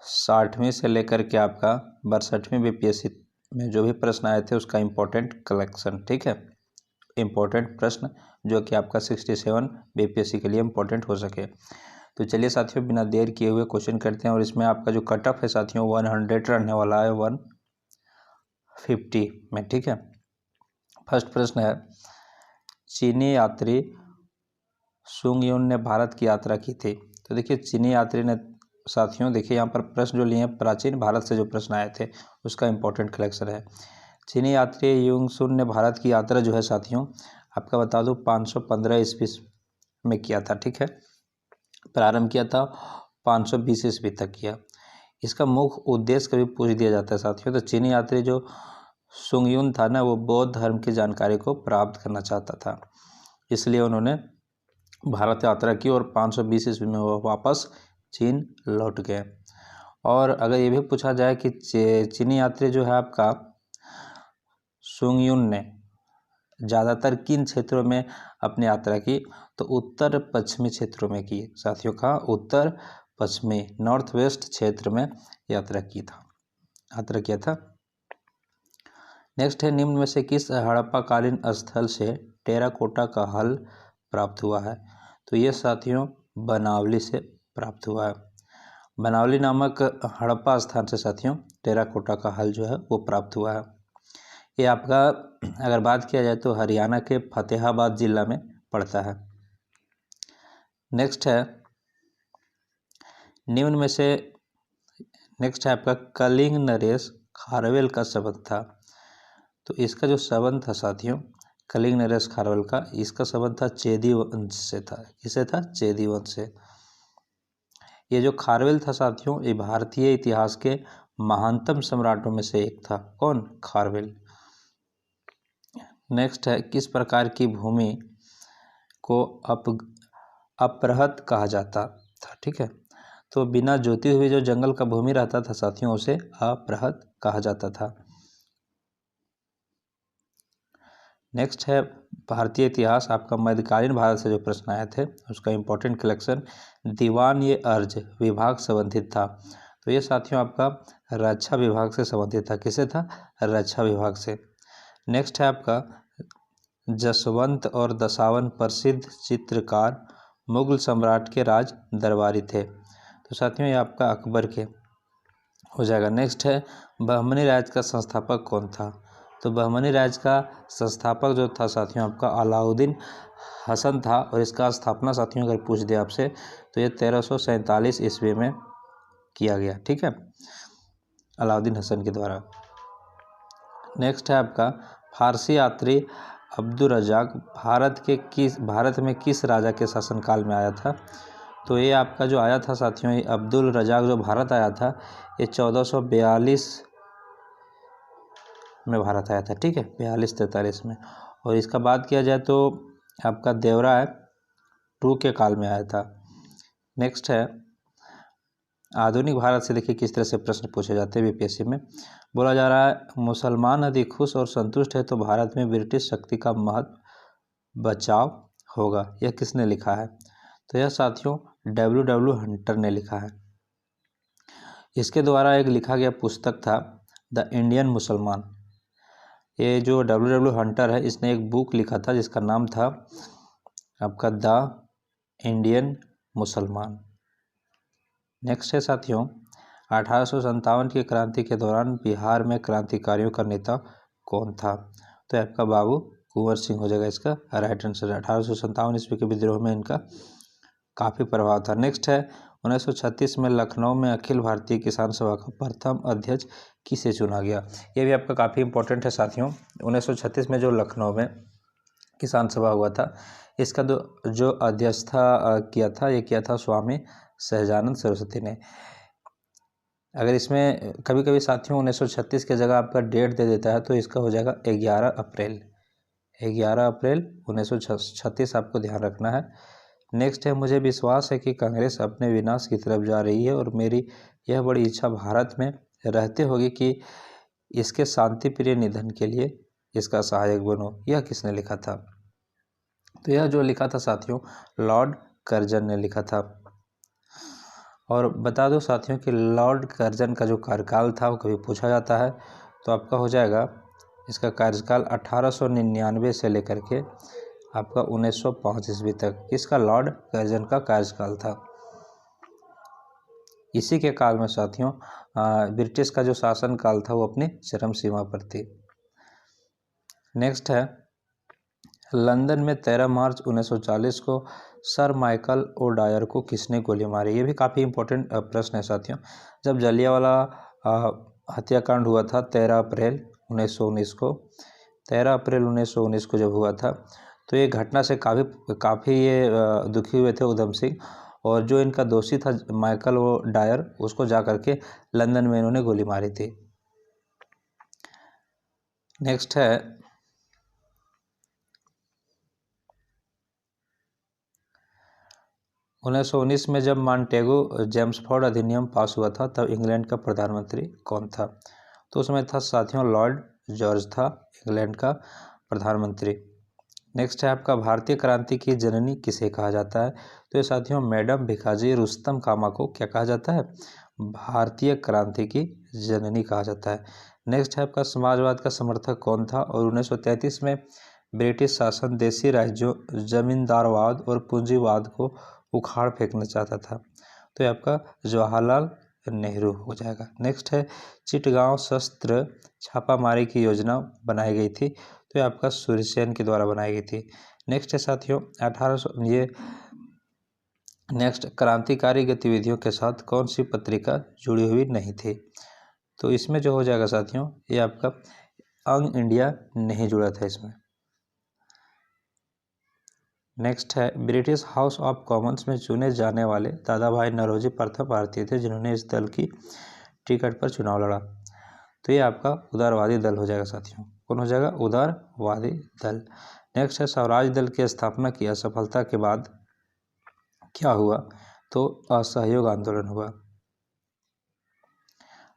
60वीं से लेकर के आपका 62वीं बीपीएससी में जो भी प्रश्न आए थे उसका इम्पोर्टेंट कलेक्शन, ठीक है, इम्पोर्टेंट प्रश्न जो कि आपका 67 बीपीएससी के लिए इम्पोर्टेंट हो सके। तो चलिए साथियों, बिना देर किए हुए क्वेश्चन करते हैं। और इसमें आपका जो कट ऑफ है साथियों 100 रहने वाला है 150 में, ठीक है। फर्स्ट प्रश्न है, चीनी यात्री सुंग युन ने भारत की यात्रा की थी। तो देखिए चीनी यात्री ने साथियों, देखिए यहाँ पर प्रश्न जो लिए हैं प्राचीन भारत से जो प्रश्न आए थे उसका इम्पोर्टेंट कलेक्शन है। चीनी यात्री युंग सुन ने भारत की यात्रा जो है साथियों आपका बता दूं 515 ईस्वी में किया था, ठीक है। प्रारंभ किया था 520 ईस्वी तक किया। इसका मुख्य उद्देश्य कभी पूछ दिया जाता है साथियों, तो चीनी यात्री जो सुंगयुन था ना, वो बौद्ध धर्म की जानकारी को प्राप्त करना चाहता था, इसलिए उन्होंने भारत यात्रा की और 520 ईस्वी में वो वापस चीन लौट गए। और अगर ये भी पूछा जाए कि चीनी यात्री जो है आपका सुंगयुन ने ज़्यादातर किन क्षेत्रों में अपनी यात्रा की, तो उत्तर पश्चिमी क्षेत्रों में की साथियों, का उत्तर पश्चिमी नॉर्थ वेस्ट क्षेत्र में यात्रा किया था। नेक्स्ट है, निम्न में से किस हड़प्पाकालीन स्थल से टेराकोटा का हल प्राप्त हुआ है। तो ये साथियों बनावली से प्राप्त हुआ है। बनावली नामक हड़प्पा स्थान से साथियों टेराकोटा का हल जो है वो प्राप्त हुआ है। ये आपका अगर बात किया जाए तो हरियाणा के फतेहाबाद जिला में पड़ता है। नेक्स्ट है, निम्न में से नेक्स्ट है आपका कलिंग नरेश खारवेल का संबंध था। तो इसका जो संबंध था साथियों कलिंग नरेश खारवेल का, इसका संबंध था चेदी वंश से था। किसे था? चेदी वंश से। ये जो खारवेल था साथियों ये भारतीय इतिहास के महानतम सम्राटों में से एक था। कौन? खारवेल। नेक्स्ट है, किस प्रकार की भूमि को अपरहत कहा जाता था, ठीक है। तो बिना जोते हुए जो जंगल का भूमि रहता था साथियों उसे अपरहत कहा जाता था। नेक्स्ट है, भारतीय इतिहास आपका मध्यकालीन भारत से जो प्रश्न आए थे उसका इम्पोर्टेंट कलेक्शन, दीवान ये अर्ज विभाग संबंधित था। तो ये साथियों आपका रक्षा विभाग से संबंधित था। किसे था? रक्षा विभाग से। नेक्स्ट है आपका जसवंत और दसावन प्रसिद्ध चित्रकार मुगल सम्राट के राज दरबारी थे। तो साथियों ये आपका अकबर के हो जाएगा। नेक्स्ट है, बहमनी राज्य का संस्थापक कौन था। तो बहमनी राज्य का संस्थापक जो था साथियों आपका अलाउद्दीन हसन था। और इसका स्थापना साथियों अगर पूछ दे आपसे तो ये 1347 ईस्वी में किया गया, ठीक है, अलाउद्दीन हसन के द्वारा। नेक्स्ट है आपका फारसी यात्री अब्दुल रज़ाक भारत में किस राजा के शासनकाल में आया था। तो ये आपका जो आया था साथियों ये अब्दुल रज़ाक जो भारत आया था ये 1442 में भारत आया था, ठीक है, 42-43 में। और इसका बात किया जाए तो आपका देवराय टू के काल में आया था। नेक्स्ट है, आधुनिक भारत से देखिए किस तरह से प्रश्न पूछे जाते हैं बीपीएससी में। बोला जा रहा है, मुसलमान अधिक खुश और संतुष्ट है तो भारत में ब्रिटिश शक्ति का महत्व बचाव होगा। यह किसने लिखा है। तो यह साथियों W हंटर ने लिखा है। इसके द्वारा एक लिखा गया पुस्तक था द इंडियन मुसलमान। ये जो W हंटर है इसने एक बुक लिखा था जिसका नाम था आपका द इंडियन मुसलमान। नेक्स्ट है साथियों, 1857 की क्रांति के दौरान बिहार में क्रांतिकारियों का नेता कौन था। तो आपका बाबू कुंवर सिंह हो जाएगा इसका राइट आंसर। 1857 ईस्वी के विद्रोह में इनका काफ़ी प्रभाव था। नेक्स्ट है, 1936 में लखनऊ में अखिल भारतीय किसान सभा का प्रथम अध्यक्ष किसे चुना गया। ये भी आपका काफ़ी इंपॉर्टेंट है साथियों। 1936 में जो लखनऊ में किसान सभा हुआ था इसका जो अध्यक्षता किया था स्वामी सहजानंद सरस्वती ने। अगर इसमें कभी कभी साथियों 1936 की जगह आपका डेट दे देता है तो इसका हो जाएगा 11 अप्रैल 1936 आपको ध्यान रखना है। नेक्स्ट है, मुझे विश्वास है कि कांग्रेस अपने विनाश की तरफ जा रही है और मेरी यह बड़ी इच्छा भारत में रहते होगी कि इसके शांति प्रिय निधन के लिए इसका सहायक बनो। यह किसने लिखा था। तो यह जो लिखा था साथियों लॉर्ड कर्जन ने लिखा था। और बता दो साथियों कि लॉर्ड कर्जन का जो कार्यकाल था वो कभी पूछा जाता है, तो आपका हो जाएगा इसका कार्यकाल 1899 से लेकर के आपका 1905 ईस्वी तक इसका लॉर्ड कर्जन का कार्यकाल था। इसी के काल में साथियों ब्रिटिश का जो शासन काल था वो अपनी चरम सीमा पर थी। नेक्स्ट है, लंदन में 13 मार्च 1940 को सर माइकल ओडायर को किसने गोली मारी? ये भी काफ़ी इंपॉर्टेंट प्रश्न है साथियों। जब जलियांवाला हत्याकांड हुआ था 13 अप्रैल 1919 को, 13 अप्रैल 1919 को जब हुआ था, तो ये घटना से काफ़ी ये दुखी हुए थे उधम सिंह, और जो इनका दोषी था माइकल ओडायर, उसको जा करके लंदन में इन्होंने गोली मारी थी। नेक्स्ट है, 1919 में जब मॉन्टेगो जेम्सफोर्ड अधिनियम पास हुआ था तब इंग्लैंड का प्रधानमंत्री कौन था? तो उसमें था साथियों लॉर्ड जॉर्ज था इंग्लैंड का प्रधानमंत्री। नेक्स्ट है आपका, भारतीय क्रांति की जननी किसे कहा जाता है? तो ये साथियों मैडम भिखाजी रुस्तम कामा को क्या कहा जाता है? भारतीय क्रांति की जननी कहा जाता है। नेक्स्ट है आपका, समाजवाद का समर्थक कौन था और 1933 में ब्रिटिश शासन देशी राज्यों, जमींदारवाद और पूंजीवाद को उखाड़ फेंकना चाहता था? तो ये आपका जवाहरलाल नेहरू हो जाएगा। नेक्स्ट है, चिटगांव शस्त्र छापामारी की योजना बनाई गई थी, तो ये आपका सूर्यसेन के द्वारा बनाई गई थी। नेक्स्ट है साथियों 1800 ये नेक्स्ट, क्रांतिकारी गतिविधियों के साथ कौन सी पत्रिका जुड़ी हुई नहीं थी? तो इसमें जो हो जाएगा साथियों ये आपका यंग इंडिया नहीं जुड़ा था इसमें। नेक्स्ट है, ब्रिटिश हाउस ऑफ कॉमन्स में चुने जाने वाले दादा भाई नौरोजी प्रथम भारतीय थे जिन्होंने इस दल की टिकट पर चुनाव लड़ा। तो ये आपका उदारवादी दल हो जाएगा साथियों। कौन हो जाएगा? उदारवादी दल। नेक्स्ट है, स्वराज दल की स्थापना की असफलता के बाद क्या हुआ? तो असहयोग आंदोलन हुआ।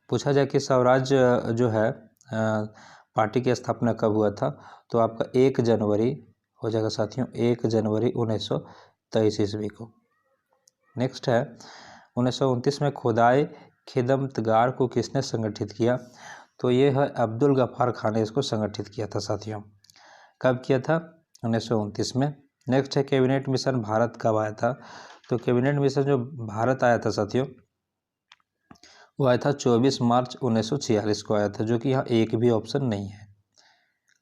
पूछा जाए कि स्वराज जो है पार्टी की स्थापना कब हुआ था? तो आपका 1 जनवरी हो जाएगा साथियों, 1 जनवरी 1923 ईस्वी को। नेक्स्ट है, 1929 में खुदाई खिदमतगार को किसने संगठित किया? तो ये है अब्दुल गफ्फार खान ने इसको संगठित किया था साथियों। कब किया था? 1929 में। नेक्स्ट है, कैबिनेट मिशन भारत कब आया था? तो कैबिनेट मिशन जो भारत आया था साथियों वो आया था 24 मार्च 1946 को आया था, जो कि यहाँ एक भी ऑप्शन नहीं है।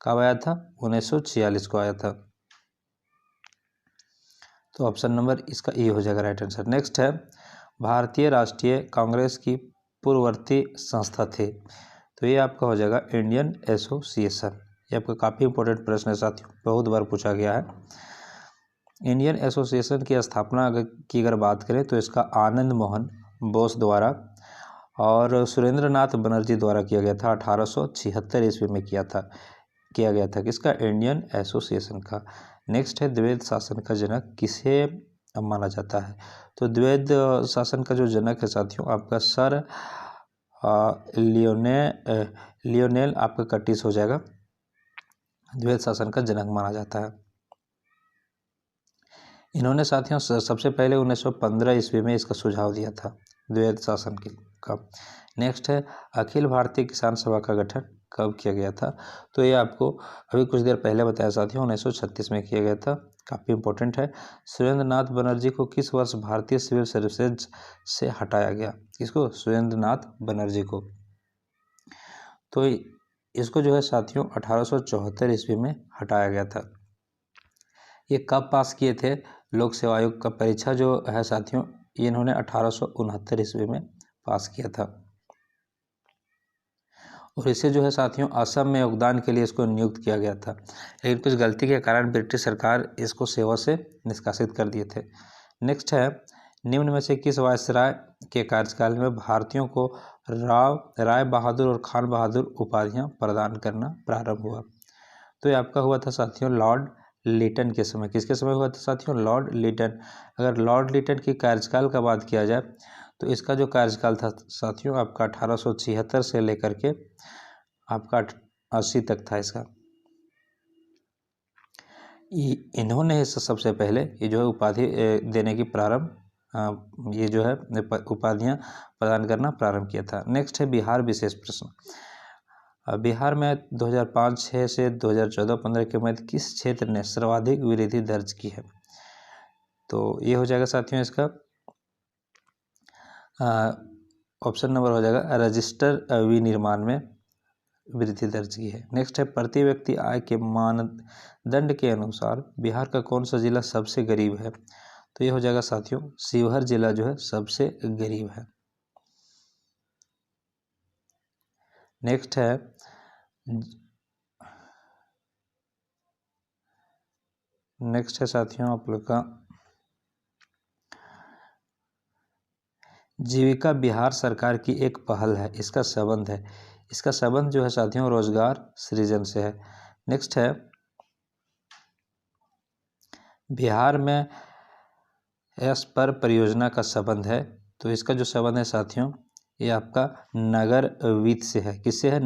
कब आया था? 1946 को आया था। तो ऑप्शन नंबर इसका ए हो जाएगा राइट आंसर। नेक्स्ट है, भारतीय राष्ट्रीय कांग्रेस की पूर्ववर्ती संस्था थे, तो ये आपका हो जाएगा इंडियन एसोसिएशन। ये आपका काफ़ी इंपॉर्टेंट प्रश्न है साथियों, बहुत बार पूछा गया है। इंडियन एसोसिएशन की स्थापना की अगर बात करें तो इसका आनंद मोहन बोस द्वारा और सुरेंद्र नाथ बनर्जी द्वारा किया गया था। 1876 ईस्वी में किया गया था किसका? इंडियन एसोसिएशन का। नेक्स्ट है, द्वैध शासन का जनक किसे माना जाता है? तो द्वैध शासन का जो जनक है साथियों आपका सर लियोनेल आपका कर्टिस हो जाएगा, द्वैध शासन का जनक माना जाता है। इन्होंने साथियों सबसे पहले 1915 ईस्वी में इसका सुझाव दिया था द्वैध शासन का। नेक्स्ट है, अखिल भारतीय किसान सभा का गठन कब किया गया था? तो ये आपको अभी कुछ देर पहले बताया साथियों 1936 में किया गया था, काफ़ी इंपॉर्टेंट है। सुरेंद्र नाथ बनर्जी को किस वर्ष भारतीय सिविल सर्विसेज से हटाया गया? किसको? सुरेंद्र नाथ बनर्जी को। तो इसको जो है साथियों 1874 ईस्वी में हटाया गया था। ये कब पास किए थे? लोक सेवा आयोग का परीक्षा जो है साथियों ये इन्होंने 1869 ईस्वी में पास किया था, और इसे जो है साथियों असम में योगदान के लिए इसको नियुक्त किया गया था, लेकिन कुछ गलती के कारण ब्रिटिश सरकार इसको सेवा से निष्कासित कर दिए थे। नेक्स्ट है, निम्न में से किस वायसराय के कार्यकाल में भारतीयों को राय बहादुर और खान बहादुर उपाधियां प्रदान करना प्रारंभ हुआ? तो ये आपका हुआ था साथियों लॉर्ड लिटन के समय। किसके समय हुआ था साथियों? लॉर्ड लिटन। अगर लॉर्ड लिटन की कार्यकाल का बात किया जाए तो इसका जो कार्यकाल था साथियों आपका 1876 से लेकर के आपका 80 तक था इसका। इन्होंने सबसे पहले ये जो है उपाधि देने की प्रारंभ ये जो है उपाधियां प्रदान करना प्रारंभ किया था। नेक्स्ट है बिहार विशेष प्रश्न। बिहार में 2005-06 से 2014-15 के मध्य किस क्षेत्र ने सर्वाधिक वृद्धि दर्ज की है? तो ये हो जाएगा साथियों इसका ऑप्शन नंबर हो जाएगा रजिस्टर विनिर्माण में वृद्धि दर्ज की है। नेक्स्ट है प्रति व्यक्ति आय के मानदंड के अनुसार बिहार का कौन सा जिला सबसे गरीब है? तो ये हो जाएगा साथियों शिवहर जिला जो है सबसे गरीब है। नेक्स्ट है साथियों आप लोग का जीविका बिहार सरकार की एक पहल है, इसका संबंध है, इसका संबंध जो है साथियों रोजगार सृजन से है। नेक्स्ट है बिहार में एस पर परियोजना का संबंध है, तो इसका जो संबंध है साथियों ये आपका नगर वित्त से है। किससे है?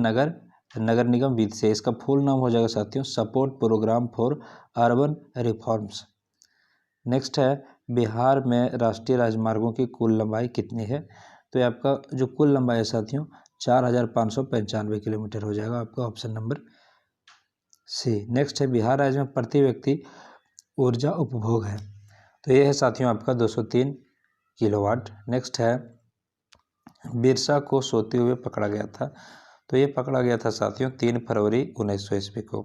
नगर निगम वित्त से। इसका फुल नाम हो जाएगा साथियों support programme for urban reforms. Next है बिहार में राष्ट्रीय राजमार्गों की कुल लंबाई कितनी है? तो ये आपका जो कुल लंबाई है साथियों 4595 किलोमीटर हो जाएगा आपका ऑप्शन नंबर सी। नेक्स्ट है बिहार राज्य में प्रति व्यक्ति ऊर्जा उपभोग है, तो ये है साथियों आपका 203 किलोवाट। नेक्स्ट है बिरसा को सोते हुए पकड़ा गया था, तो ये पकड़ा गया था साथियों 3 फरवरी 1900 ईस्वी को।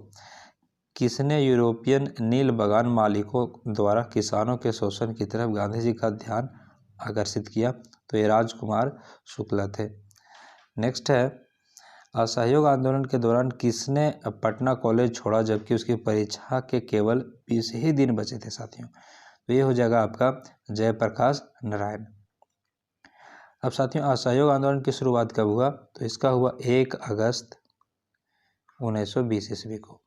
किसने यूरोपियन नील बागान मालिकों द्वारा किसानों के शोषण की तरफ गांधी जी का ध्यान आकर्षित किया? तो ये राजकुमार शुक्ला थे। नेक्स्ट है असहयोग आंदोलन के दौरान किसने पटना कॉलेज छोड़ा जबकि उसकी परीक्षा के केवल 20 ही दिन बचे थे साथियों? तो ये हो जाएगा आपका जयप्रकाश नारायण। अब साथियों असहयोग आंदोलन की शुरुआत कब हुआ? तो इसका हुआ 1 अगस्त 1920 ईस्वी को।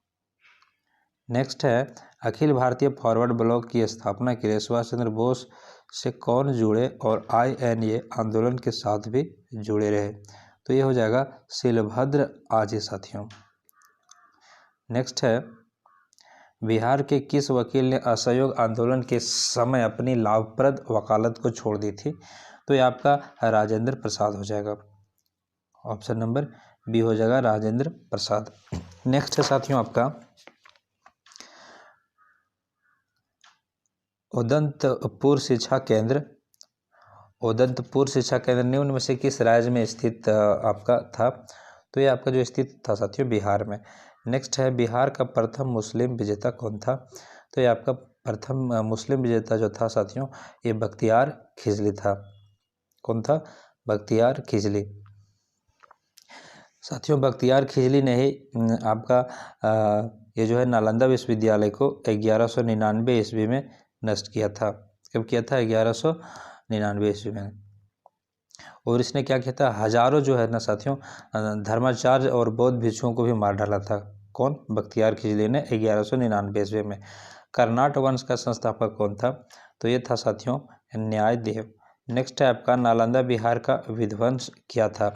नेक्स्ट है अखिल भारतीय फॉरवर्ड ब्लॉक की स्थापना के लिए सुभाष चंद्र बोस से कौन जुड़े और INA आंदोलन के साथ भी जुड़े रहे? तो ये हो जाएगा शिलभद्र आजी साथियों। नेक्स्ट है बिहार के किस वकील ने असहयोग आंदोलन के समय अपनी लाभप्रद वकालत को छोड़ दी थी? तो ये आपका राजेंद्र प्रसाद हो जाएगा, ऑप्शन नंबर बी हो जाएगा राजेंद्र प्रसाद। नेक्स्ट है साथियों आपका उदंतपुर शिक्षा केंद्र। उदंतपुर शिक्षा केंद्र निम्न में से किस राज्य में स्थित आपका था? तो ये आपका जो स्थित था साथियों बिहार में। नेक्स्ट है बिहार का प्रथम मुस्लिम विजेता कौन था? तो ये आपका प्रथम मुस्लिम विजेता जो था साथियों ये बख्तियार खिजली था। कौन था? बख्तियार खिजली। साथियों बख्तियार खिजली ने ही आपका ये जो है नालंदा विश्वविद्यालय को 1199 ईस्वी में नष्ट किया था। कब किया था? 1199 ईस्वी में। और इसने क्या किया था? हजारों जो है ना साथियों धर्माचार्य और बौद्ध भिक्षुओं को भी मार डाला था। कौन? बख्तियार खिजली ने 1199 ईस्वी में। कर्नाट वंश का संस्थापक कौन था? तो ये था साथियों न्यायदेव। नेक्स्ट है आपका नालंदा बिहार का विध्वंस किया था,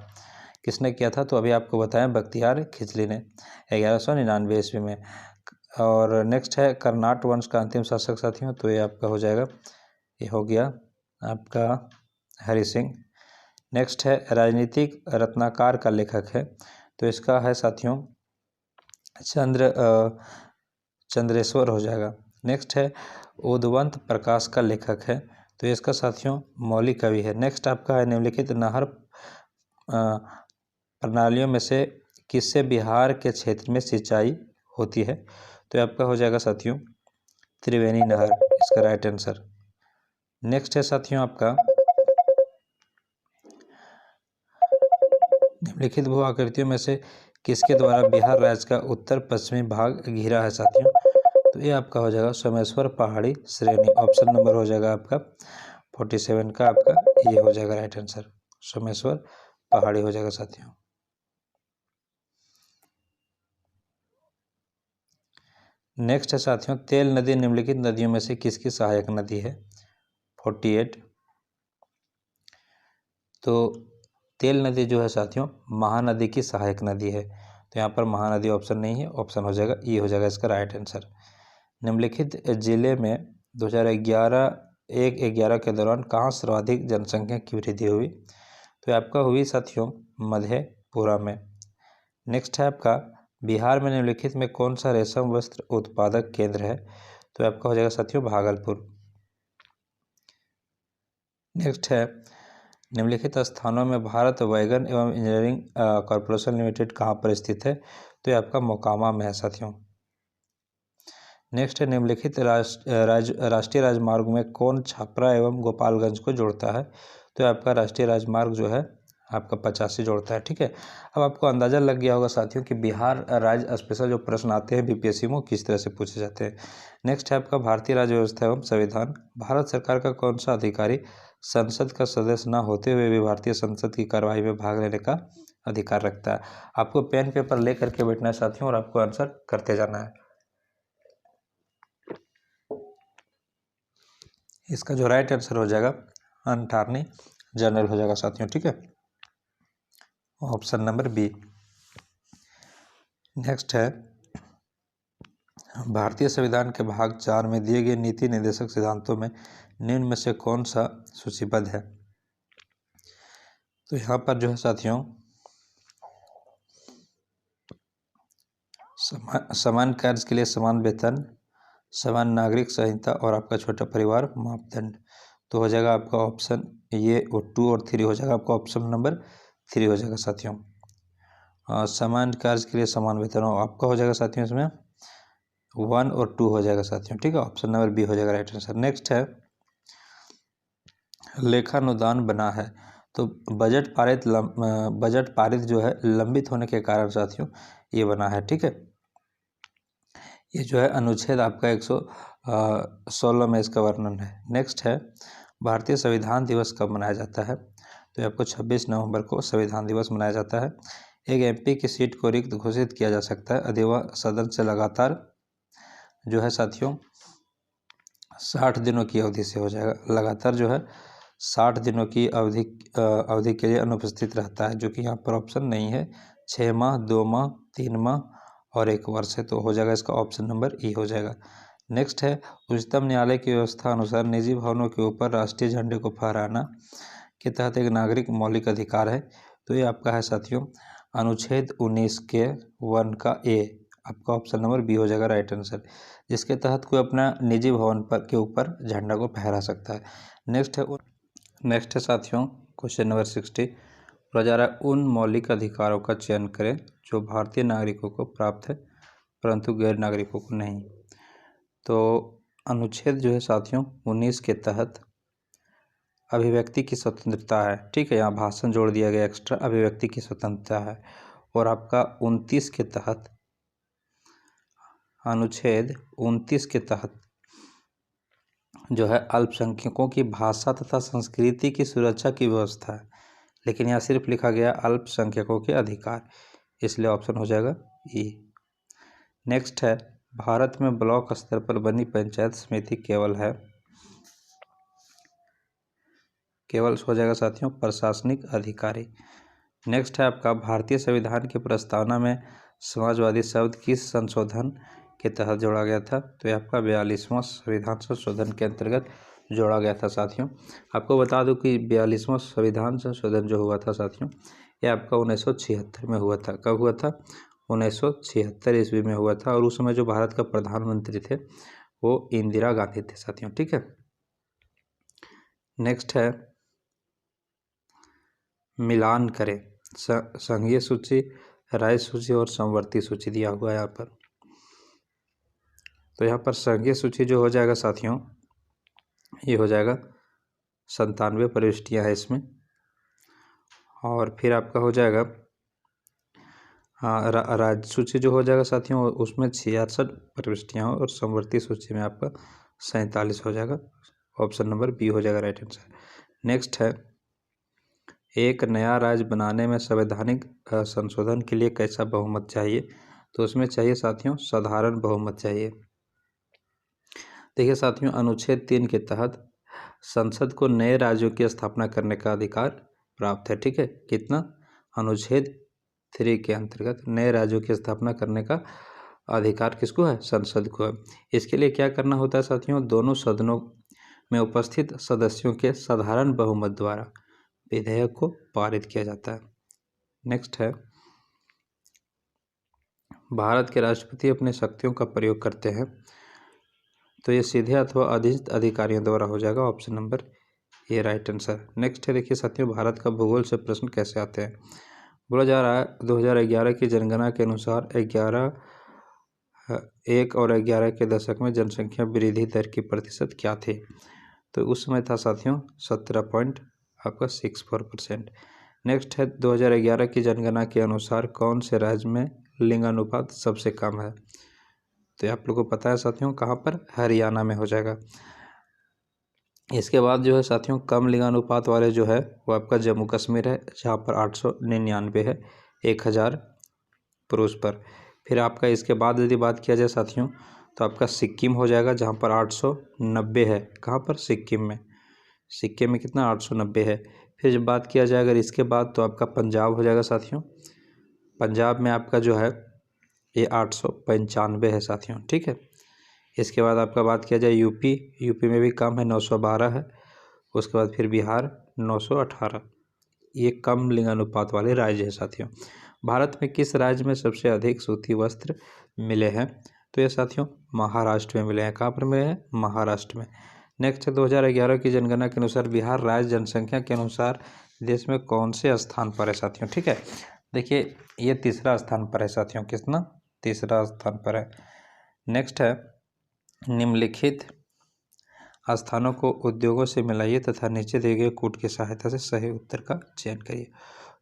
किसने किया था? तो अभी आपको बताया बख्तियार खिजली ने 1199 ईस्वी में। और नेक्स्ट है कर्नाट वंश का अंतिम शासक साथियों, तो ये आपका हो जाएगा, ये हो गया आपका हरि सिंह। नेक्स्ट है राजनीतिक रत्नाकर का लेखक है, तो इसका है साथियों चंद्रेश्वर हो जाएगा। नेक्स्ट है उद्वंत प्रकाश का लेखक है, तो इसका साथियों मौली कवि है। नेक्स्ट आपका है निम्नलिखित नहर प्रणालियों में से किससे बिहार के क्षेत्र में सिंचाई होती है? तो आपका हो जाएगा साथियों त्रिवेणी नहर, इसका राइट आंसर। नेक्स्ट है साथियों आपका निम्नलिखित भू आकृतियों में से किसके द्वारा बिहार राज्य का उत्तर पश्चिमी भाग घिरा है साथियों? तो ये आपका हो जाएगा सोमेश्वर पहाड़ी श्रेणी। ऑप्शन नंबर हो जाएगा आपका 47 का आपका ये हो जाएगा राइट आंसर, सोमेश्वर पहाड़ी हो जाएगा साथियों। नेक्स्ट है साथियों तेल नदी निम्नलिखित नदियों में से किसकी सहायक नदी है? 48। तो तेल नदी जो है साथियों महानदी की सहायक नदी है, तो यहाँ पर महानदी ऑप्शन नहीं है, ऑप्शन हो जाएगा ये हो जाएगा इसका राइट आंसर। निम्नलिखित जिले में 2011 2001-11 के दौरान कहाँ सर्वाधिक जनसंख्या की वृद्धि हुई? तो आपका हुई साथियों मधेपुरा में। नेक्स्ट है आपका बिहार में निम्नलिखित में कौन सा रेशम वस्त्र उत्पादक केंद्र है? तो आपका हो जाएगा साथियों भागलपुर। नेक्स्ट है निम्नलिखित स्थानों में भारत वैगन एवं इंजीनियरिंग कॉरपोरेशन लिमिटेड कहाँ पर स्थित है? तो ये आपका मोकामा में है साथियों। नेक्स्ट है निम्नलिखित राष्ट्रीय राजमार्ग में कौन छपरा एवं गोपालगंज को जोड़ता है? तो आपका राष्ट्रीय राजमार्ग जो है आपका 85 जोड़ता है। ठीक है, अब आपको अंदाजा लग गया होगा साथियों कि बिहार राज्य स्पेशल जो प्रश्न आते हैं बीपीएससी में किस तरह से पूछे जाते हैं। नेक्स्ट है आपका भारतीय राज्य व्यवस्था एवं संविधान। भारत सरकार का कौन सा अधिकारी संसद का सदस्य न होते हुए भी भारतीय संसद की कार्यवाही में भाग लेने का अधिकार रखता है? आपको पेन पेपर ले करके बैठना है साथियों और आपको आंसर करते जाना है। इसका जो राइट आंसर हो जाएगा अटॉर्नी जनरल हो जाएगा साथियों। ठीक है, ऑप्शन नंबर बी। नेक्स्ट है भारतीय संविधान के भाग 4 में दिए गए नीति निर्देशक सिद्धांतों में निम्न में से कौन सा सूचीबद्ध है? तो यहाँ पर जो है साथियों समान कार्य के लिए समान वेतन, समान नागरिक संहिता और आपका छोटा परिवार मापदंड। तो हो जाएगा आपका ऑप्शन ये 2 और 3 हो जाएगा, आपका ऑप्शन नंबर 3 हो जाएगा साथियों। समान कार्य के लिए समान वेतन आपका हो जाएगा साथियों, इसमें 1 और 2 हो जाएगा साथियों। ठीक है, ऑप्शन नंबर बी हो जाएगा राइट आंसर। नेक्स्ट है लेखानुदान बना है। तो बजट पारित जो है लंबित होने के कारण साथियों ये बना है। ठीक है, ये जो है अनुच्छेद आपका 116 में इसका वर्णन है। नेक्स्ट है भारतीय संविधान दिवस कब मनाया जाता है? तो आपको 26 नवंबर को संविधान दिवस मनाया जाता है। एक एमपी की सीट को रिक्त घोषित किया जा सकता है यदि वह सदन से लगातार जो है साथियों 60 दिनों की अवधि से हो जाएगा। लगातार जो है 60 दिनों की अवधि के लिए अनुपस्थित रहता है, जो कि यहाँ पर ऑप्शन नहीं है। 6 माह, 2 माह, 3 माह और 1 वर्ष है, तो हो जाएगा इसका ऑप्शन नंबर ई हो जाएगा। नेक्स्ट है उच्चतम न्यायालय की व्यवस्था अनुसार निजी भवनों के ऊपर राष्ट्रीय झंडे को फहराना के तहत एक नागरिक मौलिक अधिकार है। तो ये आपका है साथियों अनुच्छेद 19 के 1 का ए, आपका ऑप्शन नंबर बी हो जाएगा राइट आंसर, जिसके तहत कोई अपना निजी भवन पर के ऊपर झंडा को फहरा सकता है। नेक्स्ट है साथियों क्वेश्चन नंबर 60 प्रजारा उन मौलिक अधिकारों का चयन करें जो भारतीय नागरिकों को प्राप्त है परंतु गैर नागरिकों को नहीं। तो अनुच्छेद जो है साथियों 19 के तहत अभिव्यक्ति की स्वतंत्रता है। ठीक है, यहाँ भाषण जोड़ दिया गया एक्स्ट्रा, अभिव्यक्ति की स्वतंत्रता है। और आपका 29 के तहत अनुच्छेद 29 के तहत जो है अल्पसंख्यकों की भाषा तथा संस्कृति की सुरक्षा की व्यवस्था है, लेकिन यहाँ सिर्फ लिखा गया अल्पसंख्यकों के अधिकार, इसलिए ऑप्शन हो जाएगा ई। नेक्स्ट है भारत में ब्लॉक स्तर पर बनी पंचायत समिति केवल हो जाएगा साथियों प्रशासनिक अधिकारी। नेक्स्ट है आपका भारतीय संविधान की प्रस्तावना में समाजवादी शब्द किस संशोधन के तहत जोड़ा गया था? तो ये आपका 42वां संविधान संशोधन के अंतर्गत जोड़ा गया था साथियों। आपको बता दूं कि 42वां संविधान संशोधन जो हुआ था साथियों ये आपका 1976 में हुआ था। कब हुआ था? 1976 ईस्वी में हुआ था, और उस समय जो भारत का प्रधानमंत्री थे वो इंदिरा गांधी थे साथियों। ठीक है, नेक्स्ट है मिलान करें संघीय सूची, राज्य सूची और समवर्ती सूची दिया हुआ है यहाँ पर। तो यहाँ पर संघीय सूची जो हो जाएगा साथियों ये हो जाएगा 97 प्रविष्टियाँ है इसमें, और फिर आपका हो जाएगा राज्य सूची जो हो जाएगा साथियों उसमें 66 प्रविष्टियाँ और समवर्ती सूची में आपका 47 हो जाएगा, ऑप्शन नंबर बी हो जाएगा राइट आंसर। नेक्स्ट है एक नया राज्य बनाने में संवैधानिक संशोधन के लिए कैसा बहुमत चाहिए? तो उसमें चाहिए साथियों साधारण बहुमत चाहिए। देखिए साथियों अनुच्छेद 3 के तहत संसद को नए राज्यों की स्थापना करने का अधिकार प्राप्त है। ठीक है, कितना? अनुच्छेद 3 के अंतर्गत नए राज्यों की स्थापना करने का अधिकार किसको है? संसद को है। इसके लिए क्या करना होता है साथियों? दोनों सदनों में उपस्थित सदस्यों के साधारण बहुमत द्वारा विधेयक को पारित किया जाता है। नेक्स्ट है, भारत के राष्ट्रपति अपने शक्तियों का प्रयोग करते हैं, तो ये सीधे अथवा अधिष्ठित अधिकारियों द्वारा हो जाएगा, option number A right answer. Next है, देखिए साथियों, भारत का भूगोल से प्रश्न कैसे आते हैं। बोला जा रहा है 2011 की जनगणना के अनुसार 1 और 11 के दशक में जनसंख्या वृद्धि दर की प्रतिशत क्या थी, तो उस समय था साथियों 17.64%। नेक्स्ट है, 2011 की जनगणना के अनुसार कौन से राज्य में लिंगानुपात सबसे कम है, तो आप लोगों को पता है साथियों कहाँ पर, हरियाणा में हो जाएगा। इसके बाद जो है साथियों कम लिंगानुपात वाले जो है वो आपका जम्मू कश्मीर है, जहाँ पर 899 है 1000 पुरुष पर। फिर आपका इसके बाद यदि बात किया जाए साथियों तो आपका सिक्किम हो जाएगा, जहाँ पर 890 है, कहाँ पर, सिक्किम में। सिक्किम में कितना, 890 है। फिर जब बात किया जाए अगर इसके बाद तो आपका पंजाब हो जाएगा साथियों, पंजाब में आपका जो है ये 895 है साथियों, ठीक है। इसके बाद आपका बात किया जाए यूपी में भी कम है, 912 है। उसके बाद फिर बिहार 918, ये कम लिंगानुपात वाले राज्य है साथियों। भारत में किस राज्य में सबसे अधिक सूती वस्त्र मिले हैं, तो ये साथियों महाराष्ट्र में मिले हैं। कहाँ पर मिले हैं, महाराष्ट्र में। नेक्स्ट है, 2011 की जनगणना के अनुसार बिहार राज्य जनसंख्या के अनुसार देश में कौन से स्थान पर है साथियों, ठीक है। देखिए ये तीसरा स्थान पर है साथियों, कितना, तीसरा स्थान पर है। नेक्स्ट है, निम्नलिखित स्थानों को उद्योगों से मिलाइए तथा नीचे दिए गए कूट की सहायता से सही उत्तर का चयन करिए।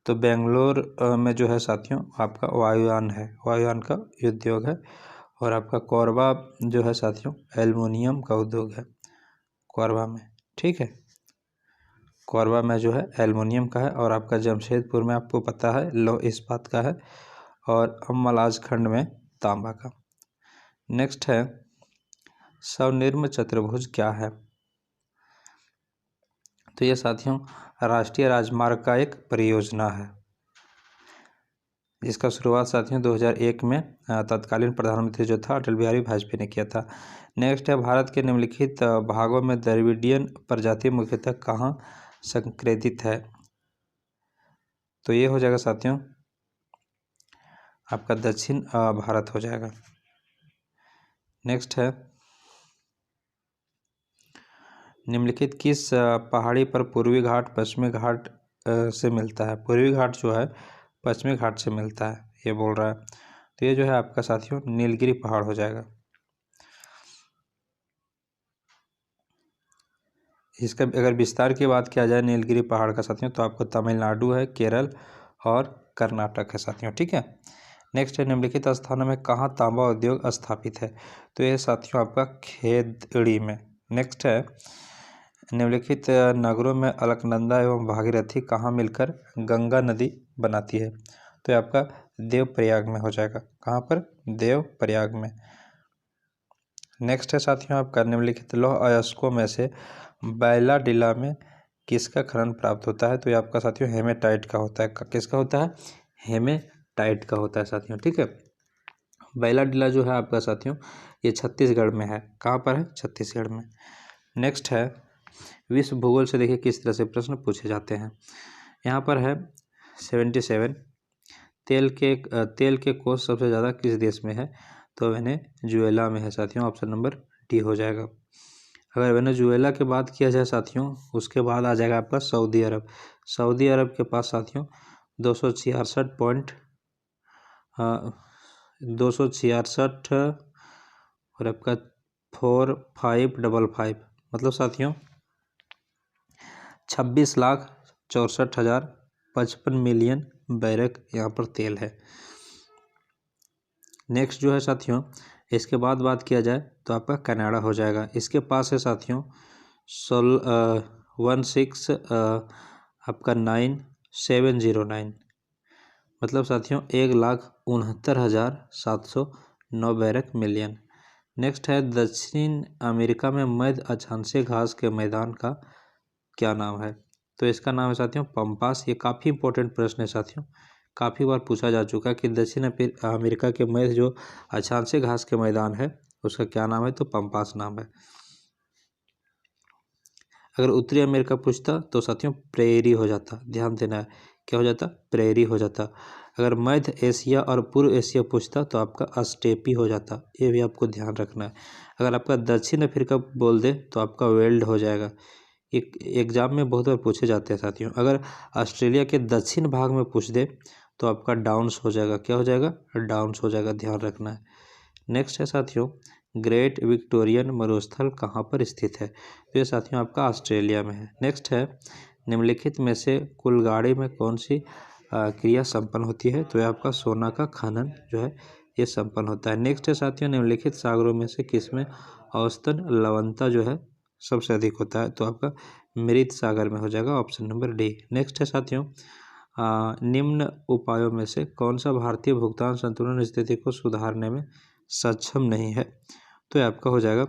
तो बेंगलोर में जो है साथियों आपका वायुयान है, वायुयान का उद्योग है। और आपका कोरबा जो है साथियों एल्युमिनियम का उद्योग है, कोरबा में, ठीक है। कोरबा में जो है एल्युमिनियम का है। और आपका जमशेदपुर में आपको पता है लौह इस्पात का है। और अम्मलाज खंड में तांबा का। नेक्स्ट है, स्वनिर्मित चतुर्भुज क्या है, तो ये साथियों राष्ट्रीय राजमार्ग का एक परियोजना है, जिसका शुरुआत साथियों 2001 में तत्कालीन प्रधानमंत्री जो था अटल बिहारी वाजपेयी ने किया था। नेक्स्ट है, भारत के निम्नलिखित भागों में द्रविडियन प्रजाति मुख्यतः कहाँ संक्रेदित है, तो ये हो जाएगा साथियों आपका दक्षिण भारत हो जाएगा। नेक्स्ट है, निम्नलिखित किस पहाड़ी पर पूर्वी घाट पश्चिमी घाट से मिलता है, पूर्वी घाट जो है पश्चिमी घाट से मिलता है, ये बोल रहा है। तो ये जो है आपका साथियों नीलगिरी पहाड़ हो जाएगा। इसका अगर विस्तार की बात किया जाए नीलगिरी पहाड़ का साथियों तो आपको तमिलनाडु है, केरल और कर्नाटक है साथियों, ठीक है। नेक्स्ट है, निम्नलिखित स्थानों में कहाँ तांबा उद्योग स्थापित है, तो ये साथियों आपका खेतड़ी में। नेक्स्ट है, निम्नलिखित नगरों में अलकनंदा एवं भागीरथी कहाँ मिलकर गंगा नदी बनाती है, तो ये आपका देवप्रयाग में हो जाएगा। कहाँ पर, देवप्रयाग में। नेक्स्ट है साथियों आपका, निम्नलिखित लौह अयस्कों में से बैलाडिला में किसका खनन प्राप्त होता है, तो ये आपका साथियों हेमेटाइट का होता है। किसका होता है, हेमेटाइट का होता है साथियों, ठीक है। बैलाडिला जो है आपका साथियों ये छत्तीसगढ़ में है। कहाँ पर है, छत्तीसगढ़ में। नेक्स्ट है, विश्व भूगोल से देखिए किस तरह से प्रश्न पूछे जाते हैं। यहाँ पर है 77, तेल के कोष सबसे ज़्यादा किस देश में है, तो वेनेजुएला में है साथियों, ऑप्शन नंबर डी हो जाएगा। अगर वेनेजुएला के बात किया जाए साथियों उसके बाद आ जाएगा आपका सऊदी अरब। सऊदी अरब के पास साथियों 266 और आपका 4555, मतलब साथियों 26,64,55 मिलियन बैरक यहाँ पर तेल है। नेक्स्ट जो है साथियों इसके बाद बात किया जाए तो आपका कनाडा हो जाएगा। इसके पास है साथियों 16 आपका 9709, मतलब साथियों 1,69,709 बैरक मिलियन। नेक्स्ट है, दक्षिण अमेरिका में मध्य अक्षांशीय घास के मैदान का क्या नाम है, तो इसका नाम है साथियों पंपास। ये काफ़ी इंपॉर्टेंट प्रश्न है साथियों, काफ़ी बार पूछा जा चुका है कि दक्षिण अमेरिका के मध्य जो अक्षांशीय घास के मैदान है उसका क्या नाम है, तो पंपास नाम है। अगर उत्तरी अमेरिका पूछता तो साथियों प्रेयरी हो जाता, ध्यान देना है, क्या हो जाता, प्रेयरी हो जाता। अगर मध्य एशिया और पूर्व एशिया पूछता तो आपका स्टेपी हो जाता, ये भी आपको ध्यान रखना है। अगर आपका दक्षिण अफ्रीका बोल दे तो आपका वेल्ड हो जाएगा। एक एग्जाम में बहुत बार पूछे जाते हैं साथियों। अगर ऑस्ट्रेलिया के दक्षिण भाग में पूछ दे तो आपका डाउन्स हो जाएगा, क्या हो जाएगा, डाउन्स हो जाएगा, ध्यान रखना है। नेक्स्ट है साथियों, ग्रेट विक्टोरियन मरुस्थल कहाँ पर स्थित है, तो ये साथियों आपका ऑस्ट्रेलिया में है। नेक्स्ट है, निम्नलिखित में से कुलगाड़ी में कौन सी क्रिया संपन्न होती है, तो ये आपका सोना का खनन जो है ये संपन्न होता है। नेक्स्ट है साथियों, निम्नलिखित सागरों में से किसमें औसतन लवणता जो है सबसे अधिक होता है, तो आपका मृत सागर में हो जाएगा, ऑप्शन नंबर डी। नेक्स्ट है साथियों, निम्न उपायों में से कौन सा भारतीय भुगतान संतुलन स्थिति को सुधारने में सक्षम नहीं है, तो ये आपका हो जाएगा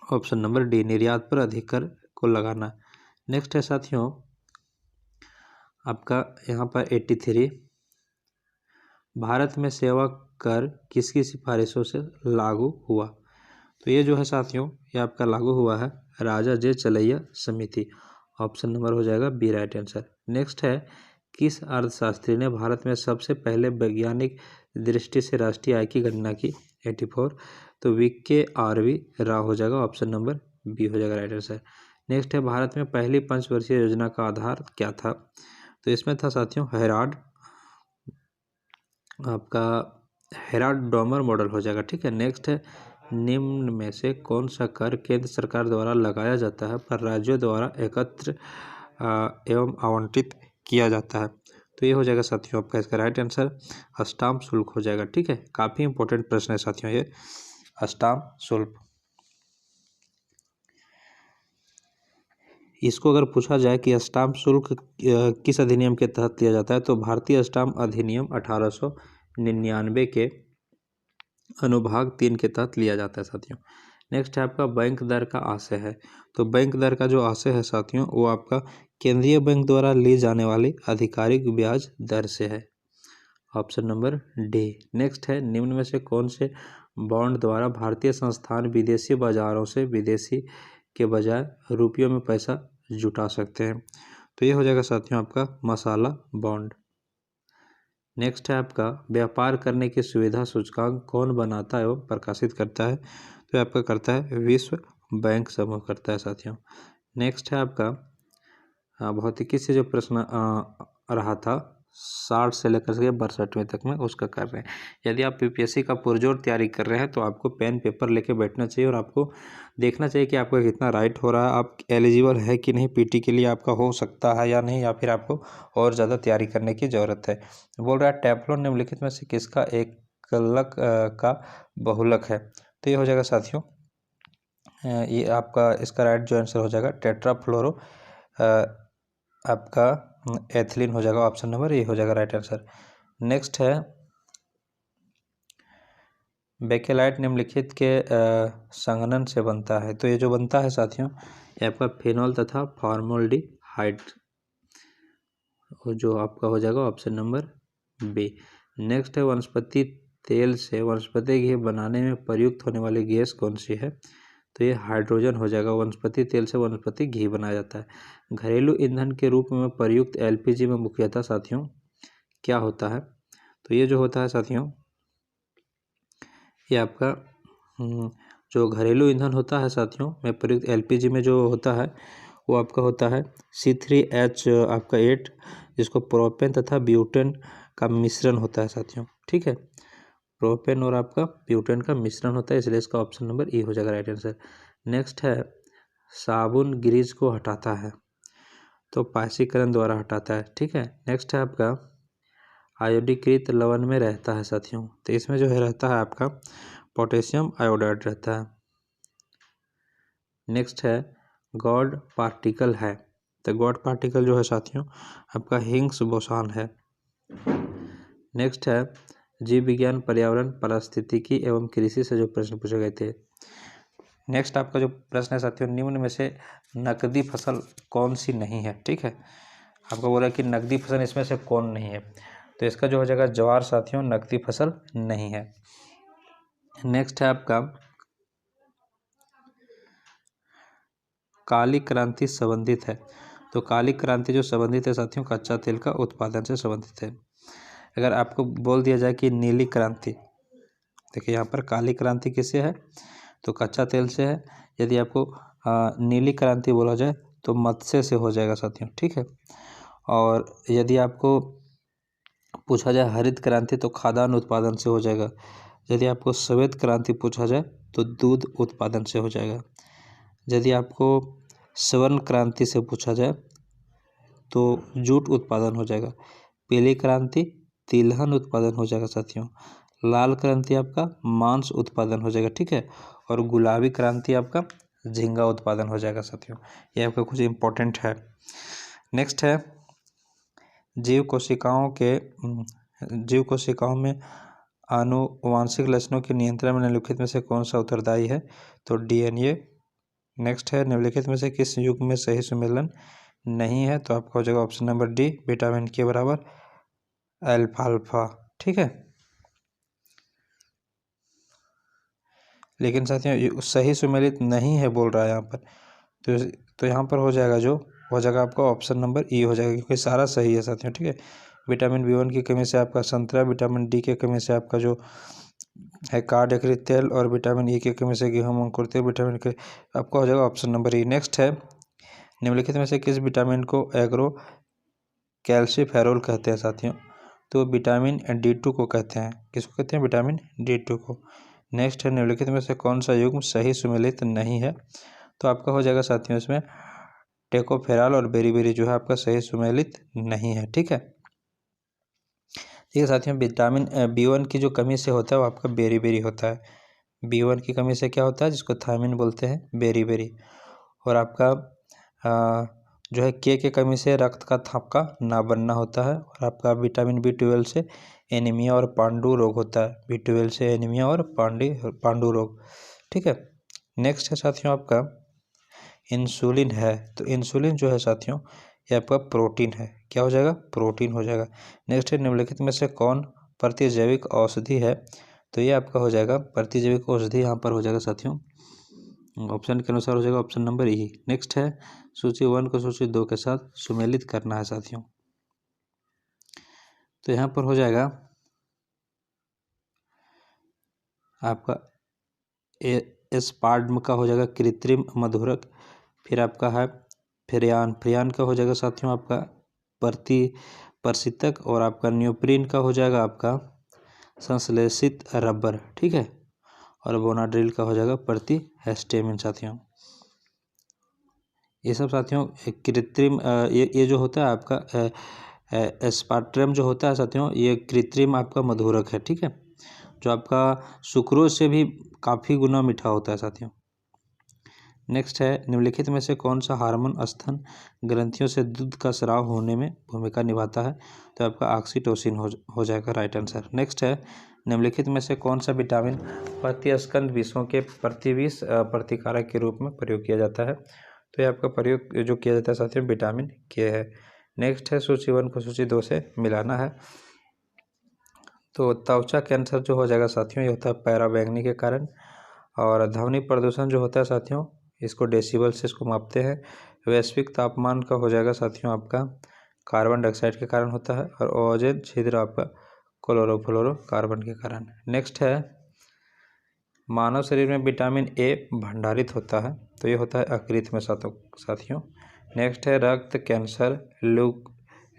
ऑप्शन नंबर डी, निर्यात पर अधिक कर को लगाना। नेक्स्ट है साथियों आपका यहाँ पर 83, भारत में सेवा कर किसकी सिफारिशों से लागू हुआ, तो ये जो है साथियों ये आपका लागू हुआ है राजा जे चलैया समिति, ऑप्शन नंबर हो जाएगा बी, राइट आंसर। नेक्स्ट है, किस अर्थशास्त्री ने भारत में सबसे पहले वैज्ञानिक दृष्टि से राष्ट्रीय आय की गणना की, 84, तो वीके आरवी राव हो जाएगा, ऑप्शन नंबर बी हो जाएगा, राइट आंसर। नेक्स्ट है, भारत में पहली पंचवर्षीय योजना का आधार क्या था, तो इसमें था साथियों हेराल्ड, आपका हेराल्ड डॉमर मॉडल हो जाएगा, ठीक है। नेक्स्ट है, निम्न में से कौन सा कर केंद्र सरकार द्वारा लगाया जाता है पर राज्यों द्वारा एकत्र एवं आवंटित किया जाता है, तो ये हो जाएगा साथियों आपका इसका राइट आंसर स्टाम्प शुल्क हो जाएगा, ठीक है। काफ़ी इंपॉर्टेंट प्रश्न है साथियों ये स्टाम्प शुल्क। इसको अगर पूछा जाए कि स्टाम्प शुल्क किस अधिनियम के तहत लिया जाता है, तो भारतीय स्टाम्प अधिनियम 1899 के अनुभाग 3 के तहत लिया जाता है साथियों। नेक्स्ट है आपका बैंक दर का आशय है, तो बैंक दर का जो आशय है साथियों वो आपका केंद्रीय बैंक द्वारा ली जाने वाली आधिकारिक ब्याज दर से है, ऑप्शन नंबर डी। नेक्स्ट है, निम्न में से कौन से बॉन्ड द्वारा भारतीय संस्थान विदेशी बाजारों से विदेशी के बजाय रुपयों में पैसा जुटा सकते हैं, तो ये हो जाएगा साथियों आपका मसाला बॉन्ड। नेक्स्ट है आपका, व्यापार करने की सुविधा सूचकांक कौन बनाता है एवं प्रकाशित करता है, तो आपका करता है विश्व बैंक समूह करता है साथियों। नेक्स्ट है आपका भौतिकी से जो प्रश्न रहा था 60 से लेकर के 62वें तक में उसका कर रहे हैं। यदि आप यूपीएससी का पुरजोर तैयारी कर रहे हैं तो आपको पेन पेपर लेके बैठना चाहिए और आपको देखना चाहिए कि आपका कितना राइट हो रहा है, आप एलिजिबल है कि नहीं पीटी के लिए, आपका हो सकता है या नहीं, या फिर आपको और ज़्यादा तैयारी करने की ज़रूरत है। बोल रहा है टेफ्लॉन निम्नलिखित में से किसका एकलक का बहुलक है, तो ये हो जाएगा साथियों ये आपका इसका राइट जो आंसर हो जाएगा टेट्राफ्लोरो आपका एथिलीन हो जाएगा, ऑप्शन नंबर ए हो जाएगा राइट आंसर। नेक्स्ट है, बेकेलाइट निम्नलिखित के संघनन से बनता है, तो ये जो बनता है साथियों ये आपका फिनॉल तथा फॉर्मल्डिहाइड जो आपका हो जाएगा ऑप्शन नंबर बी। नेक्स्ट है, वनस्पति तेल से वनस्पति घी बनाने में प्रयुक्त होने वाली गैस कौन सी है, तो ये हाइड्रोजन हो जाएगा। वनस्पति तेल से वनस्पति घी बनाया जाता है। घरेलू ईंधन के रूप में प्रयुक्त एलपीजी में मुख्यतः साथियों क्या होता है, तो ये जो होता है साथियों ये आपका जो घरेलू ईंधन होता है साथियों में प्रयुक्त एलपीजी में जो होता है वो आपका होता है C3H आपका 8, जिसको प्रोपेन तथा ब्यूटेन का मिश्रण होता है साथियों, ठीक है। प्रोपेन और आपका ब्यूटेन का मिश्रण होता है, इसलिए इसका ऑप्शन नंबर ई हो जाएगा राइट आंसर। नेक्स्ट है, साबुन ग्रीस को हटाता है, तो पाइसीकरण द्वारा हटाता है, ठीक है। नेक्स्ट है आपका, आयोडीकृत लवण में रहता है साथियों, तो इसमें जो है रहता है आपका पोटेशियम आयोडाइड रहता है। नेक्स्ट है, गॉड पार्टिकल है, तो गॉड पार्टिकल जो है साथियों आपका हिग्स बोसॉन है। नेक्स्ट है, जीव विज्ञान पर्यावरण पारिस्थितिकी एवं कृषि से जो प्रश्न पूछे गए थे। नेक्स्ट आपका जो प्रश्न है साथियों, निम्न में से नकदी फसल कौन सी नहीं है, ठीक है। आपको बोला कि नकदी फसल इसमें से कौन नहीं है, तो इसका जो हो जाएगा ज्वार साथियों नकदी फसल नहीं है। नेक्स्ट है आपका, काली क्रांति संबंधित है? तो काली क्रांति जो संबंधित है साथियों, कच्चा तेल का उत्पादन से संबंधित है। अगर आपको बोल दिया जाए कि नीली क्रांति, देखिए यहाँ पर काली क्रांति किससे है? तो कच्चा तेल से है। यदि आपको नीली क्रांति बोला जाए तो मत्स्य से हो जाएगा साथियों, ठीक है। और यदि आपको पूछा जाए हरित क्रांति तो खाद्यान्न उत्पादन से हो जाएगा। यदि आपको श्वेत क्रांति पूछा जाए तो दूध उत्पादन से हो जाएगा। यदि आपको स्वर्ण क्रांति से पूछा जाए तो जूट उत्पादन हो जाएगा। पीली क्रांति तिलहन उत्पादन हो जाएगा साथियों। लाल क्रांति आपका मांस उत्पादन हो जाएगा, ठीक है। और गुलाबी क्रांति आपका झींगा उत्पादन हो जाएगा साथियों। ये आपका कुछ इंपॉर्टेंट है। नेक्स्ट है जीव कोशिकाओं में आनुवांशिक लक्षणों के नियंत्रण में निम्नलिखित में से कौन सा उत्तरदायी है? तो डीएनए। नेक्स्ट है निम्नलिखित में से किस युग में सही सुमेलन नहीं है? तो आपका हो जाएगा ऑप्शन नंबर डी, विटामिन के बराबर अल्फाल्फा, ठीक है। लेकिन साथियों सही सुमेलित नहीं है बोल रहा है यहाँ पर, तो यहाँ पर हो जाएगा जो हो जाएगा आपका ऑप्शन नंबर ई हो जाएगा, क्योंकि सारा सही है साथियों, ठीक है। विटामिन बी1 की कमी से आपका संतरा, विटामिन डी की कमी से आपका जो है कार्ड तेल, और विटामिन ई की कमी से गेहूं अंकुर तेल, विटामिन के आपका हो जाएगा ऑप्शन नंबर ई। नेक्स्ट है निम्नलिखित में से किस विटामिन को एग्रो कैल्सीफेरोल कहते हैं साथियों? तो विटामिन D2 को कहते हैं। किसको कहते हैं? विटामिन D2 को। नेक्स्ट है निम्नलिखित में से कौन सा युग्म सही सुमेलित नहीं है? तो आपका हो जाएगा साथियों इसमें टेकोफेराल और बेरीबेरी जो है आपका सही सुमेलित नहीं है, ठीक है। ठीक है साथियों, विटामिन B1 की जो कमी से होता है वो आपका बेरीबेरी होता है। B1 की कमी से क्या होता है? जिसको थायमिन बोलते हैं, बेरीबेरी। और आपका जो है के कमी से रक्त का थक्का ना बनना होता है। और आपका विटामिन B12 से एनीमिया और पांडु रोग होता है। B12 से एनीमिया और पांडु रोग, ठीक है। नेक्स्ट है साथियों आपका इंसुलिन है। तो इंसुलिन जो है साथियों ये आपका प्रोटीन है। क्या हो जाएगा? प्रोटीन हो जाएगा। नेक्स्ट है निम्नलिखित में से कौन प्रतिजैविक औषधि है? तो ये आपका हो जाएगा प्रतिजैविक औषधि, यहाँ पर हो जाएगा साथियों ऑप्शन के अनुसार हो जाएगा ऑप्शन नंबर ई। नेक्स्ट है सूची 1 को सूची 2 के साथ सुमेलित करना है साथियों। तो यहाँ पर हो जाएगा आपका एस्पार्टम का हो जाएगा कृत्रिम मधुरक। फिर आपका है फ्रियान का हो जाएगा साथियों आपका परसितक। और आपका न्यूप्रीन का हो जाएगा आपका संश्लेषित रबर, ठीक है। और बोनाड्रिल का हो जाएगा प्रतिहिस्टामिन साथियों। ये सब साथियों कृत्रिम ये जो होता है आपका एस्पार्टम जो होता है साथियों ये कृत्रिम आपका मधुरक है, ठीक है, जो आपका सुक्रोज से भी काफ़ी गुना मीठा होता है साथियों। नेक्स्ट है निम्नलिखित में से कौन सा हार्मोन स्तन ग्रंथियों से दूध का स्राव होने में भूमिका निभाता है? तो आपका ऑक्सीटोसिन हो जाएगा राइट आंसर। नेक्स्ट है निम्नलिखित में से कौन सा विटामिन प्रतिस्कंद विषों के प्रतिविष प्रतिकारक के रूप में प्रयोग किया जाता है? तो ये आपका प्रयोग जो किया जाता है साथियों विटामिन के है। नेक्स्ट है सूची 1 को सूची 2 से मिलाना है। तो त्वचा कैंसर जो हो जाएगा साथियों ये होता है पैराबैंगनी के कारण। और ध्वनि प्रदूषण जो होता है साथियों इसको डेसिबल से इसको मापते हैं। वैश्विक तापमान का हो जाएगा साथियों आपका कार्बन डाइऑक्साइड के कारण होता है। और ओजोन छिद्र आपका क्लोरोफ्लोरोकार्बन के कारण। नेक्स्ट है मानव शरीर में विटामिन ए भंडारित होता है, तो ये होता है यकृत में साथियों। नेक्स्ट है रक्त कैंसर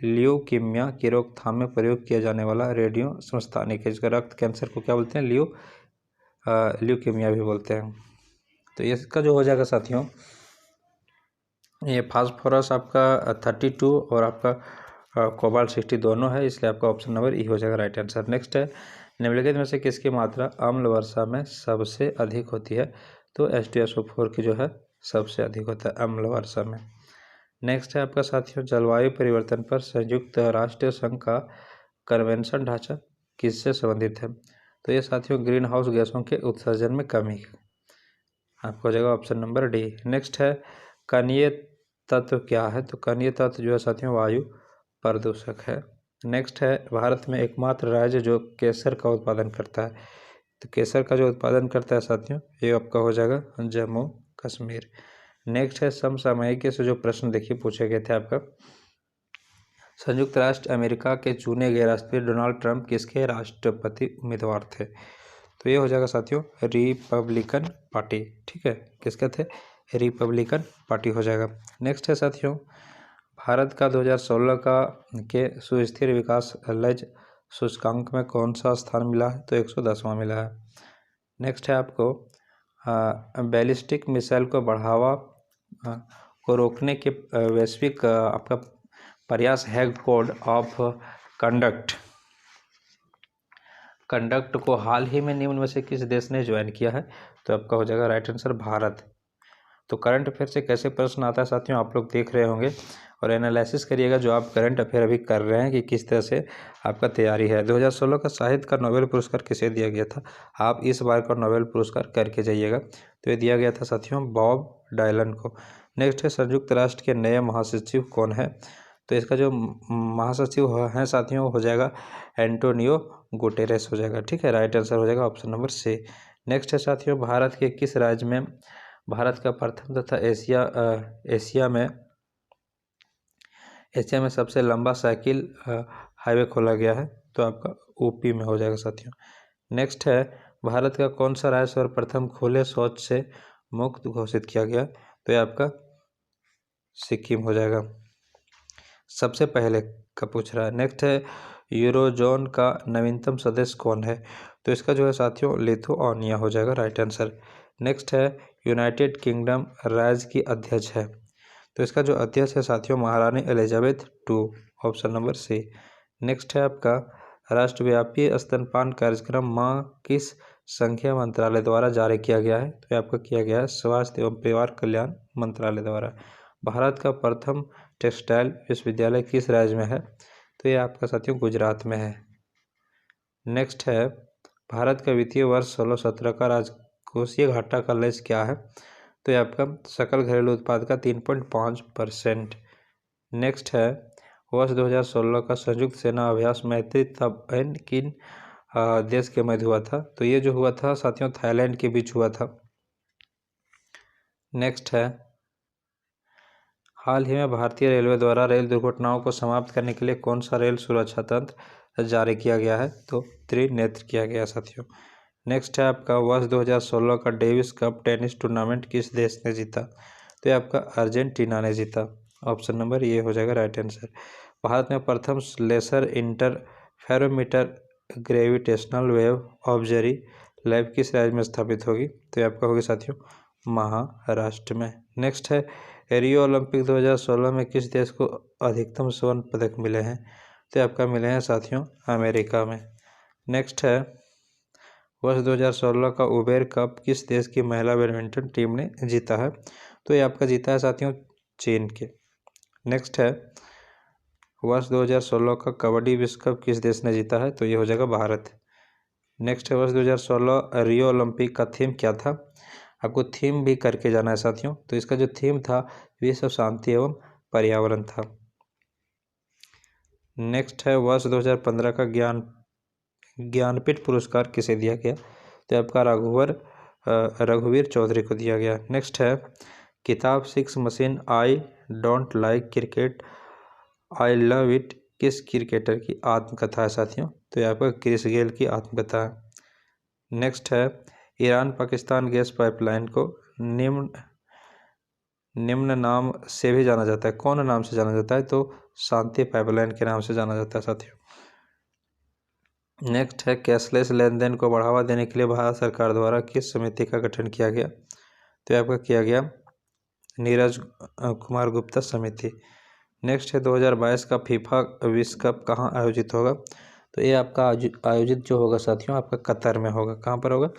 ल्यूकीमिया की रोकथाम में प्रयोग किया जाने वाला रेडियो समस्थानिक है, जिसका रक्त कैंसर को क्या बोलते हैं? ल्यूकीमिया भी बोलते हैं। तो इसका जो हो जाएगा साथियों ये फास्फोरस आपका 32 और आपका कोबाल्ट 60 दोनों है, इसलिए आपका ऑप्शन नंबर ई हो जाएगा राइट आंसर। नेक्स्ट है निम्नलिखित में से किसकी मात्रा अम्ल वर्षा में सबसे अधिक होती है? तो H2SO4 की जो है सबसे अधिक होता है अम्ल वर्षा में। नेक्स्ट है आपका साथियों जलवायु परिवर्तन पर संयुक्त राष्ट्र संघ का कन्वेंशन ढांचा किससे संबंधित है? तो ये साथियों ग्रीन हाउस गैसों के उत्सर्जन में कमी, आपको हो जाएगा ऑप्शन नंबर डी। नेक्स्ट है कणीय तत्व क्या है? तो कणीय तत्व जो है साथियों वायु प्रदूषक है। नेक्स्ट है भारत में एकमात्र राज्य जो केसर का उत्पादन करता है, तो केसर का जो उत्पादन करता है साथियों ये आपका हो जाएगा जम्मू कश्मीर। नेक्स्ट है समसामयिक से जो प्रश्न देखिए पूछे गए थे आपका, संयुक्त राष्ट्र अमेरिका के चुने गए राष्ट्रपति डोनाल्ड ट्रंप किसके राष्ट्रपति उम्मीदवार थे? तो ये हो जाएगा साथियों रिपब्लिकन पार्टी। ठीक है, किसके थे? रिपब्लिकन पार्टी हो जाएगा। नेक्स्ट है साथियों, भारत का 2016 का के सुस्थिर विकास लक्ष्य सूचकांक में कौन सा स्थान मिला है? तो 110वां मिला है। नेक्स्ट है आपको बैलिस्टिक मिसाइल को बढ़ावा को रोकने के वैश्विक आपका प्रयास हैग कोड ऑफ कंडक्ट को हाल ही में निम्न में से किस देश ने ज्वाइन किया है? तो आपका हो जाएगा राइट आंसर भारत। तो करंट अफेयर से कैसे प्रश्न आता है साथियों, आप लोग देख रहे होंगे और एनालिसिस करिएगा जो आप करंट अफेयर अभी कर रहे हैं कि किस तरह से आपका तैयारी है। 2016 का साहित्य का नोबेल पुरस्कार किसे दिया गया था? आप इस बार का नोबेल पुरस्कार करके जाइएगा। तो ये दिया गया था साथियों बॉब डायलन को। नेक्स्ट है संयुक्त राष्ट्र के नए महासचिव कौन है? तो इसका जो महासचिव है साथियों हो जाएगा एंटोनियो गुटेरेस हो जाएगा। ठीक है, राइट आंसर हो जाएगा ऑप्शन नंबर सी। नेक्स्ट है साथियों, भारत के किस राज्य में भारत का प्रथम तथा एशिया में सबसे लंबा साइकिल हाईवे खोला गया है? तो आपका यूपी में हो जाएगा साथियों। नेक्स्ट है, भारत का कौन सा राज्य सर्वप्रथम खुले शौच से मुक्त घोषित किया गया? तो ये आपका सिक्किम हो जाएगा, सबसे पहले का पूछ रहा है। नेक्स्ट है, यूरोजोन का नवीनतम सदस्य कौन है? तो इसका जो है साथियों लिथुआनिया हो जाएगा, राइट आंसर। नेक्स्ट है, यूनाइटेड किंगडम राज्य की अध्यक्ष है? तो इसका जो अध्यक्ष है साथियों महारानी Elizabeth two, option number C. Next है आपका, राष्ट्रव्यापी स्तनपान कार्यक्रम माह किस संख्या मंत्रालय द्वारा जारी किया गया है? तो आपका किया गया है स्वास्थ्य एवं परिवार कल्याण मंत्रालय द्वारा। भारत का प्रथम टेक्सटाइल विश्वविद्यालय किस राज्य में है? तो ये आपका साथियों गुजरात में है। नेक्स्ट है, भारत का वित्तीय वर्ष 16-17 का राजकोषीय घाटा का लक्ष्य क्या है? तो ये आपका सकल घरेलू उत्पाद का 3.5%। नेक्स्ट है, वर्ष 2016 का संयुक्त सेना अभ्यास मैत्री तब किन देश के मध्य हुआ था? तो ये जो हुआ था साथियों थाईलैंड के बीच हुआ था। नेक्स्ट है, हाल ही में भारतीय रेलवे द्वारा रेल दुर्घटनाओं को समाप्त करने के लिए कौन सा रेल सुरक्षा तंत्र जारी किया गया है? तो त्रिनेत्र किया गया साथियों। नेक्स्ट है आपका, वर्ष 2016 का डेविस कप टेनिस टूर्नामेंट किस देश ने जीता? तो ये आपका अर्जेंटीना ने जीता, ऑप्शन नंबर ये हो जाएगा राइट आंसर। भारत में प्रथम laser interferometer gravitational wave observatory lab किस राज्य में स्थापित होगी? तो ये आपका होगी साथियों महाराष्ट्र में। नेक्स्ट है, रियो ओलंपिक 2016 में किस देश को अधिकतम स्वर्ण पदक मिले हैं? तो आपका मिले हैं साथियों अमेरिका में। नेक्स्ट है, वर्ष 2016 का उबेर कप किस देश की महिला बैडमिंटन टीम ने जीता है? तो ये आपका जीता है साथियों चीन के। नेक्स्ट है, वर्ष 2016 का कबड्डी विश्व कप किस देश ने जीता है? तो ये हो जाएगा भारत। नेक्स्ट है, वर्ष 2016 रियो ओलंपिक का थीम क्या था? आपको थीम भी करके जाना है साथियों। तो इसका जो थीम था विश्व शांति एवं पर्यावरण था। नेक्स्ट है, वर्ष 2015 का ज्ञानपीठ पुरस्कार किसे दिया गया? तो आपका रघुवीर चौधरी को दिया गया। नेक्स्ट है, किताब 6 machine I don't like cricket I love it किस क्रिकेटर की आत्मकथा है साथियों? तो ये आपका क्रिस गेल की आत्मकथा है। नेक्स्ट है, ईरान पाकिस्तान गैस पाइपलाइन को निम्न नाम से भी जाना जाता है, कौन नाम से जाना जाता है? तो शांति पाइपलाइन के नाम से जाना जाता है साथियों। नेक्स्ट है, कैशलेस लेन देन को बढ़ावा देने के लिए भारत सरकार द्वारा किस समिति का गठन किया गया? तो आपका किया गया नीरज कुमार गुप्ता समिति। नेक्स्ट है, 2022 का फीफा विश्व कप कहाँ आयोजित होगा? तो ये आपका आयोजित जो होगा साथियों आपका कतर में होगा। कहाँ पर होगा?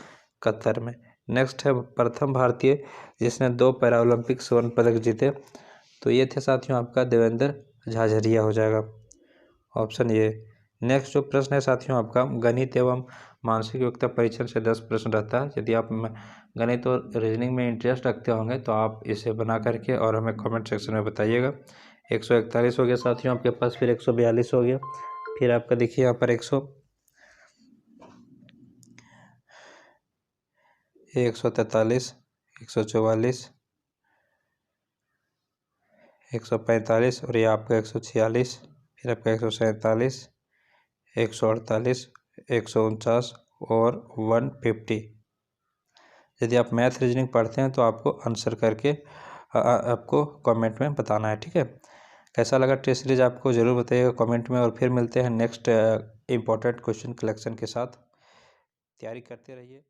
कतर में। नेक्स्ट है, प्रथम भारतीय जिसने 2 पैरा ओलंपिक स्वर्ण पदक जीते? तो ये थे साथियों आपका देवेंद्र झाझरिया हो जाएगा, ऑप्शन ये। नेक्स्ट जो प्रश्न है साथियों आपका, गणित एवं मानसिक योग्यता परीक्षण से 10 प्रश्न रहता है। यदि आप गणित और रीजनिंग में इंटरेस्ट रखते होंगे तो आप इसे बना करके और हमें कमेंट सेक्शन में बताइएगा। 141 हो गया साथियों आपके पास, फिर 142 हो गया, फिर आपका देखिए यहाँ पर 143, 144, 145 और ये आपका 146, फिर आपका 147, 148, 149 और 150। यदि आप मैथ रीजनिंग पढ़ते हैं तो आपको आंसर करके आपको कमेंट में बताना है, ठीक है। कैसा लगा टेस्ट सीरीज आपको ज़रूर बताइएगा कमेंट में, और फिर मिलते हैं नेक्स्ट इम्पोर्टेंट क्वेश्चन कलेक्शन के साथ। तैयारी करते रहिए।